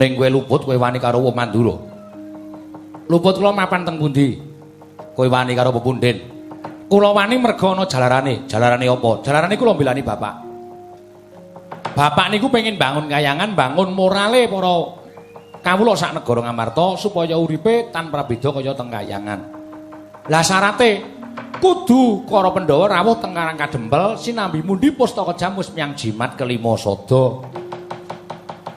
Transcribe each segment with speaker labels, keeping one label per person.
Speaker 1: Ning kowe luput kowe wani karo wong Mandura. Luput kula mapan teng pundi? Kowe wani karo pepundhen. Kula wani merga ana jalarane. Jalarane apa? Jalarane kula mbelani bapak. Bapak niku pengin bangun kayangan, bangun morale para kawula sak negara Ngamarta supaya uripe tanpa beda kaya teng kayangan. Lah syarate kudu para Pandhawa rawuh teng Karang Kadempel sinambi mundi pustaka jamus miyang jimat kelima sada.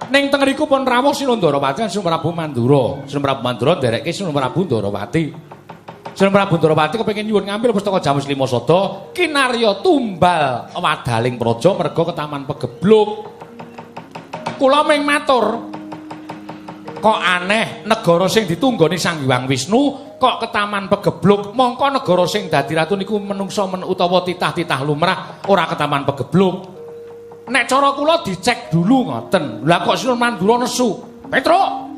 Speaker 1: Ning teng riku pun rawuh Sinun Ndarawati lan Sinun Prabu Mandura. Sinun Prabu Mandura nderekke Sinun Prabu Ndarawati. Sinun Prabu Ndarawati kepengin nyuwun ngambil pustaka jamus lima sada kinarya tumbal wadaling praja merga ke Taman Pegebluk. Kula ming matur kok aneh negara sing ditunggoni Sang Hyang Wisnu kok ke Taman Pegebluk, mongko negara sing dadi ratu niku menungsa utawa titah-titah lumrah ora ke Taman Pegebluk. Nek cara kula dicek dulu ngoten. Lah kok Sinun Mandura nesu. Petruk.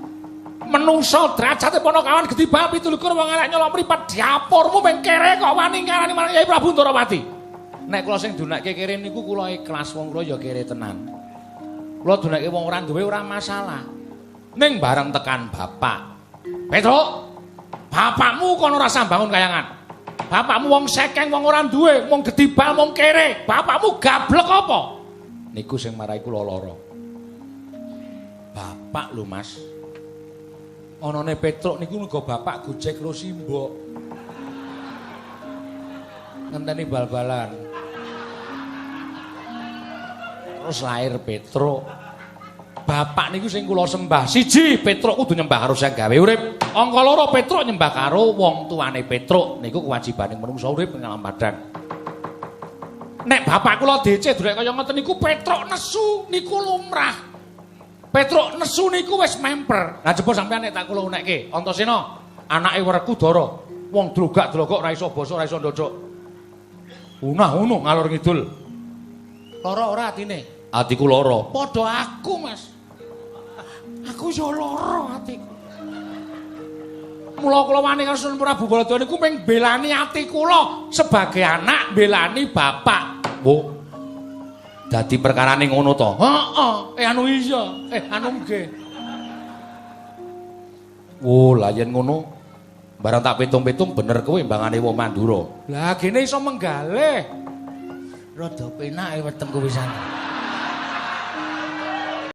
Speaker 1: Menungsa derajate Panakawan Gedibal 17 wong elek nyolong mripat diapurmu ping kere kok wani ngarani marang Kyai Prabu Ndarawati. Nek kula sing dunekke kere niku kula ikhlas, wong kula ya kere tenan. Kula dunekke wong ora duwe ora masalah. Ning bareng tekan bapak. Petruk. Bapakmu kono ora sambangun kayangan. Bapakmu wong sekeng, wong ora duwe, wong Gedibal, wong kere. Bapakmu gablek apa? Niku sing marai kula lara. Bapak lho, Mas. Anane Petruk niku muga bapak gojek karo simbok. Ngenteni bal-balan. Terus lahir Petruk. Bapak niku sing kula sembah. Siji, Petruk kudu nyembah karo sing gawe urip. Angka loro, Petruk nyembah karo wong tuane Petruk. Niku kewajibaning manungsa urip ing alam padang. Nek bapak kula DC durek kaya ngoten niku Petruk nesu niku lumrah. Petruk nesu niku wis memper. Lah jebul sampean nek tak kula unekke, Antasena, anake Werkudara, wong drogak-drogok ora iso basa, ora iso ndodok. Unah-unuh ngalor ngidul. Lara ora atine? Atiku lara. Padha aku, Mas. Aku yo lara atiku. Mula kula wani karo Sinun Prabu Baladewa niku ping belani ati kula sebagai anak belani bapak. Bu. Dadi perkarane ngono to? Heeh, anu iya, anu nggih. Oh, lah yen ngono barang tak pitung-pitung bener kowe mbangane wong Mandura. Lah gene iso menggalih. Rada penake wetengku pisan.